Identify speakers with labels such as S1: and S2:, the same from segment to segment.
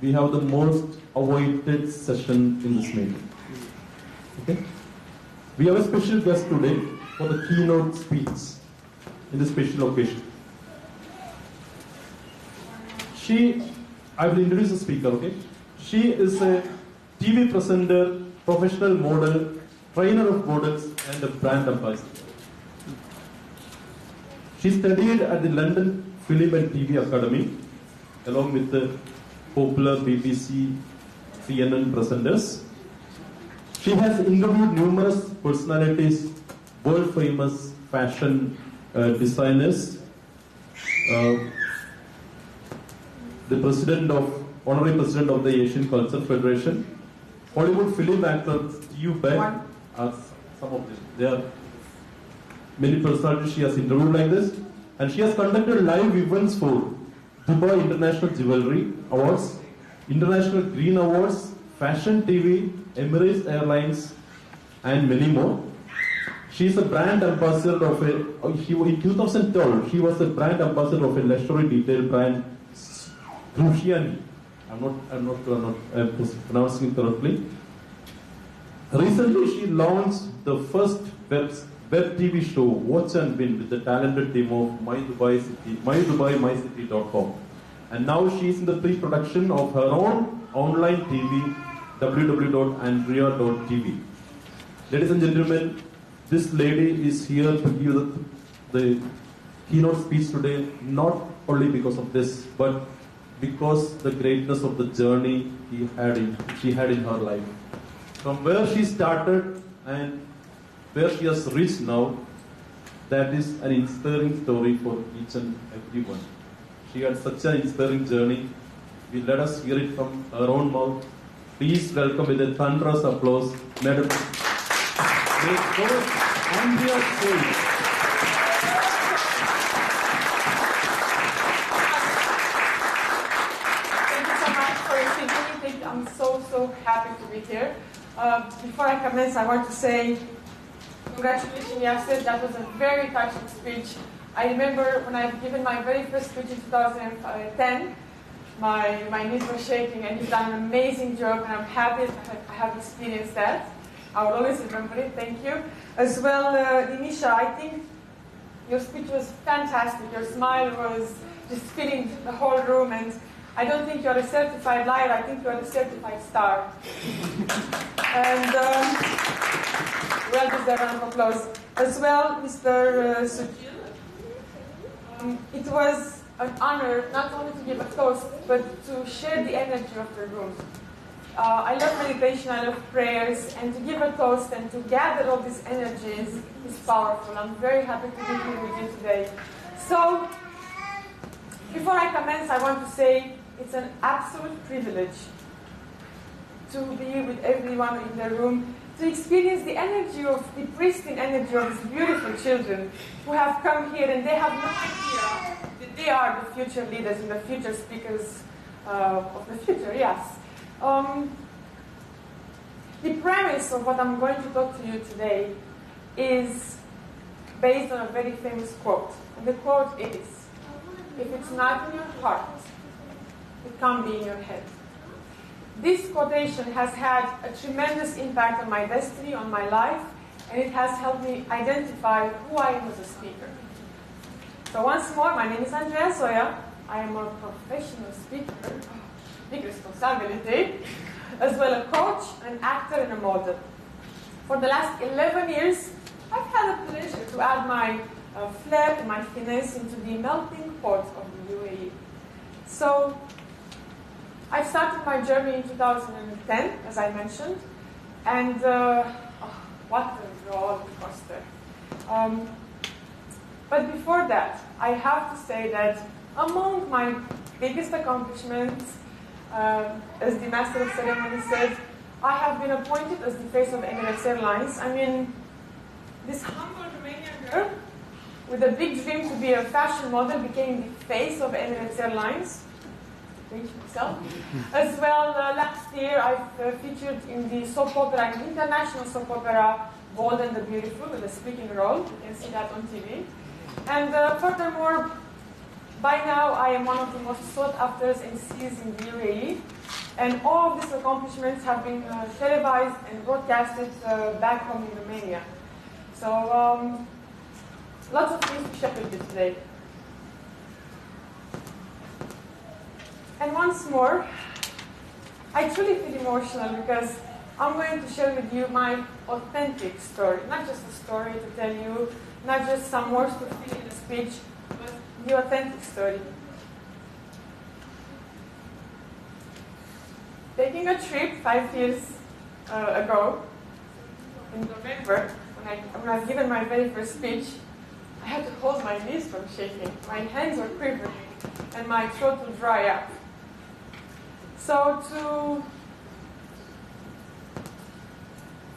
S1: we have the most awaited session in this meeting. Okay? We have a special guest today for the keynote speech in this special occasion. I will introduce the speaker, okay? She is a TV presenter, professional model, trainer of models, and a brand ambassador. She studied at the London Film and TV Academy, along with the popular BBC, CNN presenters. She has interviewed numerous personalities, world-famous fashion designers, the honorary president of the Asian Culture Federation, Hollywood film actor Steve Beck, as some of them. There are many personalities she has interviewed like this, and she has conducted live events for Dubai International Jewelry Awards, International Green Awards, Fashion TV, Emirates Airlines, and many more. She is a brand ambassador of in 2012, she was the brand ambassador of a luxury detail brand, Cruciani. I'm not pronouncing it correctly. Recently, she launched the first web TV show, Watch and Win, with the talented team of MyDubai.com. And now she is in the pre-production of her own online TV, www.andrea.tv. Ladies and gentlemen, this lady is here to give the keynote speech today, not only because of this, but because the greatness of the journey she had in her life. From where she started and where she has reached now, that is an inspiring story for each and everyone. She had such an inspiring journey. Let us hear it from her own mouth. Please welcome with a thunderous applause, Madam Andreea Zoia.
S2: I'm so happy to be here. Before I commence, I want to say congratulations, Yasser. That was a very touching speech. I remember when I've given my very first speech in 2010, my knees were shaking, and you've done an amazing job, and I'm happy that I have experienced that. I will always remember it. Thank you. As well, Dinisha, I think your speech was fantastic. Your smile was just filling the whole room, and I don't think you're a certified liar. I think you're a certified star. And well-deserved round of applause. As well, Mr. Sujil. It was an honor not only to give a toast, but to share the energy of the room. I love meditation, I love prayers, and to give a toast and to gather all these energies is powerful. I'm very happy to be here with you today. So, before I commence, I want to say it's an absolute privilege to be with everyone in the room, to experience the energy of, the pristine energy of these beautiful children who have come here, and they have no idea that they are the future leaders and the future speakers of the future, yes. The premise of what I'm going to talk to you today is based on a very famous quote. And the quote is, if it's not in your heart, it can't be in your head. This quotation has had a tremendous impact on my destiny, on my life, and it has helped me identify who I am as a speaker. So once more, my name is Andreea Zoia. I am a professional speaker, big responsibility, as well a coach, an actor, and a model. For the last 11 years, I've had the pleasure to add my flair and my finesse into the melting pot of the UAE. So, I started my journey in 2010, as I mentioned, and what a roller coaster. But before that, I have to say that among my biggest accomplishments, as the Master of Ceremony said, I have been appointed as the face of Emirates Airlines. I mean, this humble Romanian girl with a big dream to be a fashion model became the face of Emirates Airlines. Reach myself. As well, last year I featured in the soap opera, an international soap opera, Bold and the Beautiful, with a speaking role. You can see that on TV. And furthermore, by now I am one of the most sought after MCs in the UAE. And all of these accomplishments have been televised and broadcasted back home in Romania. So lots of things to share with you today. And once more, I truly feel emotional because I'm going to share with you my authentic story. Not just a story to tell you, not just some words to fill in a speech, but the authentic story. Taking a trip 5 years ago, in November, when I was given my very first speech, I had to hold my knees from shaking. My hands were quivering, and my throat would dry up. So to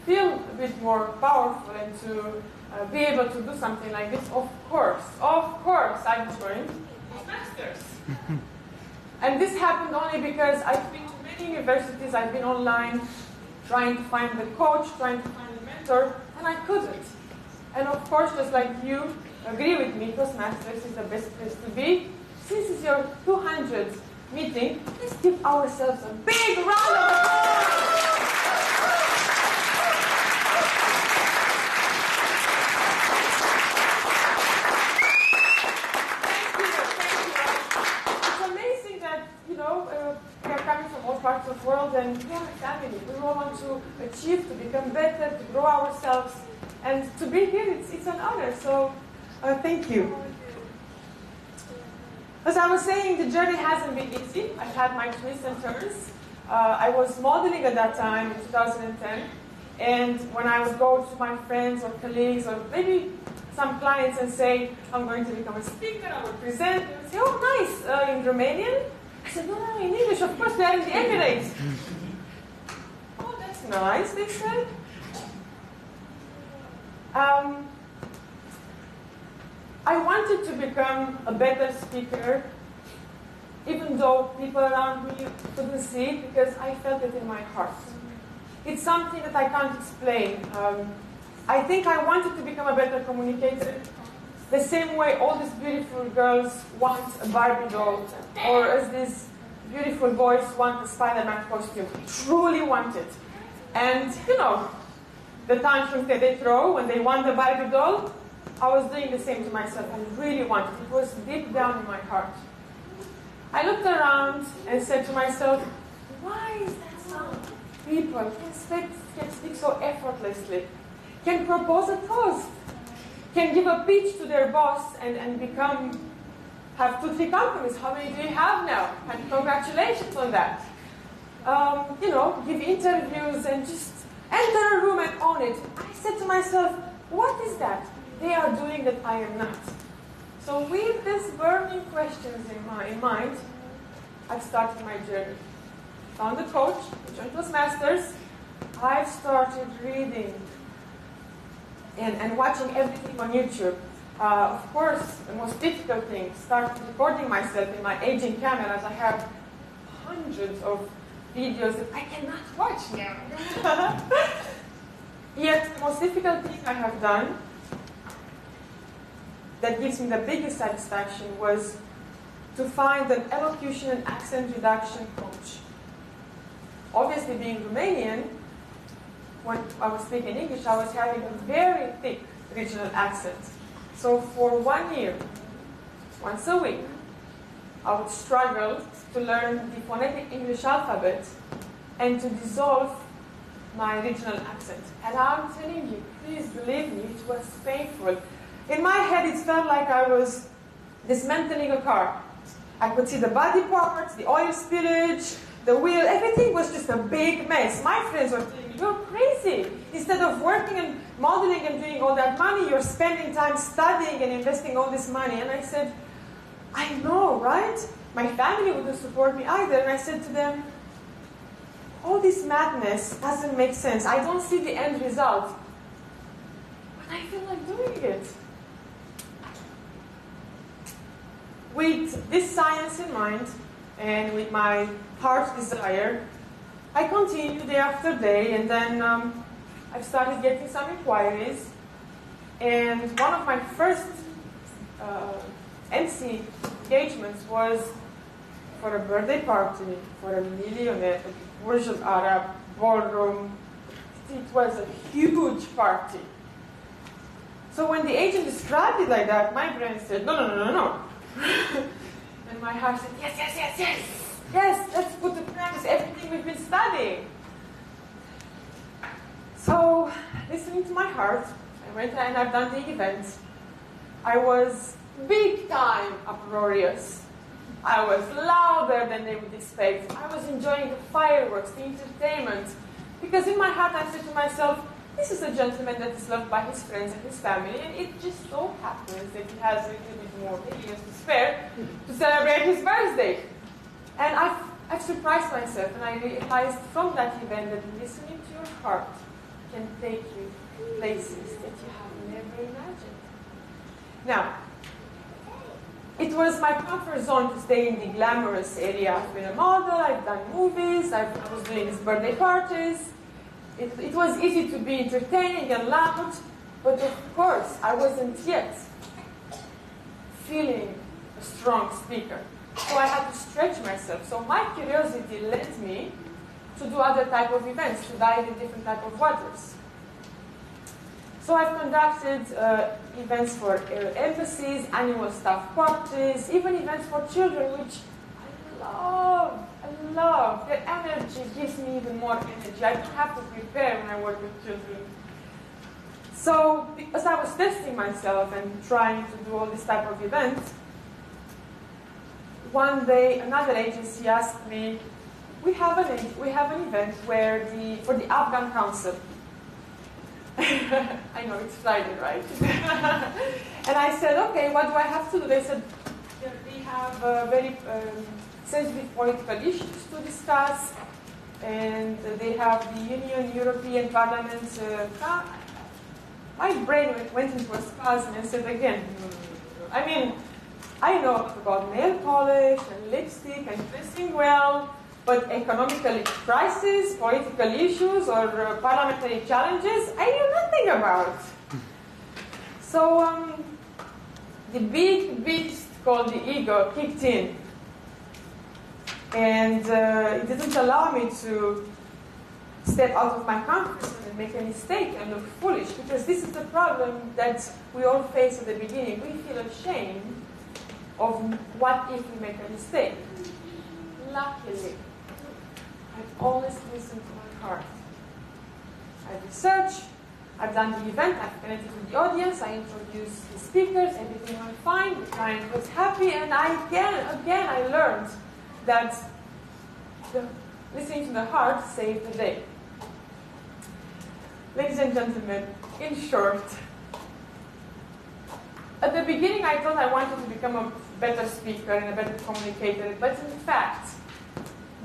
S2: feel a bit more powerful and to be able to do something like this, of course, I joined Toastmasters. And this happened only because I've been to many universities, I've been online, trying to find the coach, trying to find the mentor, and I couldn't. And of course, just like you agree with me, Toastmasters is the best place to be. Since it's your 200th meeting, let's give ourselves a big round of applause! We are coming from all parts of the world, and we are a family. We all want to achieve, to become better, to grow ourselves, and to be here, it's an honor. So, thank you. As I was saying, the journey hasn't been easy. I've had my twists and turns. I was modeling at that time in 2010, and when I would go to my friends or colleagues or maybe some clients and say, I'm going to become a speaker, I will present, they would say, oh, nice, in Romanian? I said, no, in English, of course, we are in the Emirates. Oh, that's nice, they said. I wanted to become a better speaker, even though people around me couldn't see it, because I felt it in my heart. It's something that I can't explain. I think I wanted to become a better communicator, the same way all these beautiful girls want a Barbie doll, or as these beautiful boys want a Spider-Man costume. Truly want it. And, the tantrums that they throw when they want the Barbie doll, I was doing the same to myself. I really wanted it. It was deep down in my heart. I looked around and said to myself, why is that so? People can speak so effortlessly, can propose a toast, can give a pitch to their boss and have 2-3 companies. How many do you have now? And congratulations on that. Give interviews and just enter a room and own it. I said to myself, what is that they are doing that I am not? So with these burning questions in my mind, I started my journey. Found a coach, joined Toastmasters. I started reading and watching everything on YouTube. Of course, the most difficult thing, started recording myself in my aging cameras. I have hundreds of videos that I cannot watch now. Yet, the most difficult thing I have done that gives me the biggest satisfaction was to find an elocution and accent reduction coach. Obviously, being Romanian, when I was speaking English, I was having a very thick regional accent. So for 1 year, once a week, I would struggle to learn the phonetic English alphabet and to dissolve my regional accent. And I'm telling you, please believe me, it was painful. In my head, it felt like I was dismantling a car. I could see the body parts, the oil spillage, the wheel, everything was just a big mess. My friends were telling me, you're crazy. Instead of working and modeling and doing all that money, you're spending time studying and investing all this money. And I said, I know, right? My family wouldn't support me either. And I said to them, all this madness doesn't make sense. I don't see the end result. But I feel like doing it. With this science in mind, and with my heart's desire, I continued day after day, and then I started getting some inquiries. And one of my first MC engagements was for a birthday party for a millionaire, a Burj Al Arab ballroom. It was a huge party. So when the agent described it like that, my brain said, no, no, no, no, no. And my heart said, yes, yes, yes, yes. Yes, let's put to practice everything we've been studying. So, listening to my heart, I went and I've done the event. I was big time uproarious. I was louder than they would expect. I was enjoying the fireworks, the entertainment. Because in my heart I said to myself, this is a gentleman that is loved by his friends and his family, and it just so happens that he has a little bit more millions to spare to celebrate his birthday. And I've surprised myself, and I realized from that event that listening to your heart can take you places that you have never imagined. Now, it was my comfort zone to stay in the glamorous area. I've been a model, I've done movies, I was doing these birthday parties. It was easy to be entertaining and loud, but of course, I wasn't yet feeling a strong speaker. So I had to stretch myself. So my curiosity led me to do other type of events, to dive in different type of waters. So I've conducted events for embassies, annual staff parties, even events for children, which I love. I love. Their energy gives me even more energy. I don't have to prepare when I work with children. So as I was testing myself and trying to do all this type of events, one day another agency asked me, we have an event where for the Afghan Council. I know it's Friday, right? And I said, okay, what do I have to do? They said, we have very sensitive political issues to discuss, and they have the European Parliament. My brain went into a spasm and said again, I mean, I know about nail polish and lipstick and dressing well, but economic crisis, political issues, or parliamentary challenges, I knew nothing about. So the big beast called the ego kicked in. And it didn't allow me to step out of my comfort zone and make a mistake and look foolish, because this is the problem that we all face at the beginning. We feel ashamed of what if we make a mistake. Luckily, I've always listened to my heart. I've researched, I've done the event, I've connected with the audience, I introduced the speakers, everything went fine, the client was happy, and again I learned that listening to the heart saved the day. Ladies and gentlemen, in short, at the beginning I thought I wanted to become a better speaker and a better communicator, but in fact,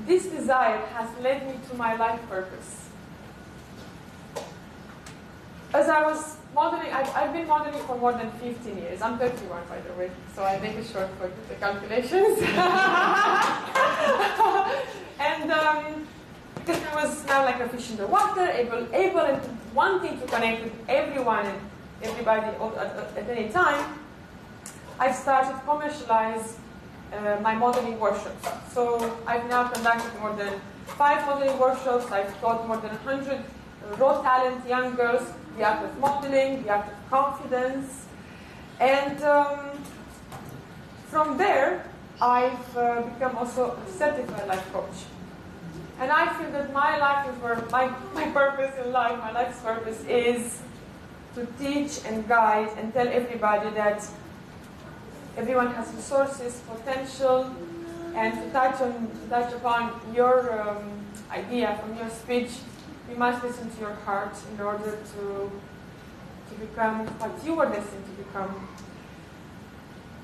S2: this desire has led me to my life purpose. As I was modeling, I've been modeling for more than 15 years. I'm 31, by the way, so I make it short for the calculations. And because I was now like a fish in the water, able and wanting to connect with everyone and everybody at any time, I started to commercialize my modeling workshops. So I've now conducted more than 5 modeling workshops. I've taught more than 100 raw talent young girls the art of modeling, the art of confidence. And from there, I've become also a certified life coach. And I feel that my life is where my purpose in life, my life's purpose is to teach and guide and tell everybody that everyone has resources, potential, and to touch upon your idea from your speech, you must listen to your heart in order to become what you were destined to become.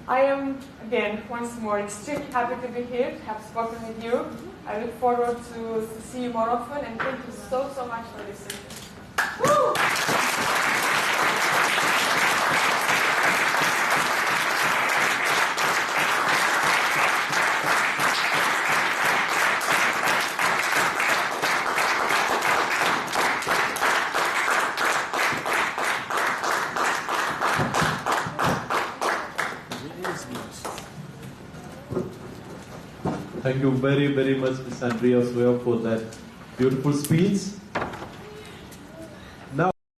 S2: I am, again, once more, extremely happy to be here, to have spoken with you. I look forward to see you more often, and thank you so much for listening. Woo!
S1: Thank you very, very much, Ms. Andreea Zoia, for that beautiful speech.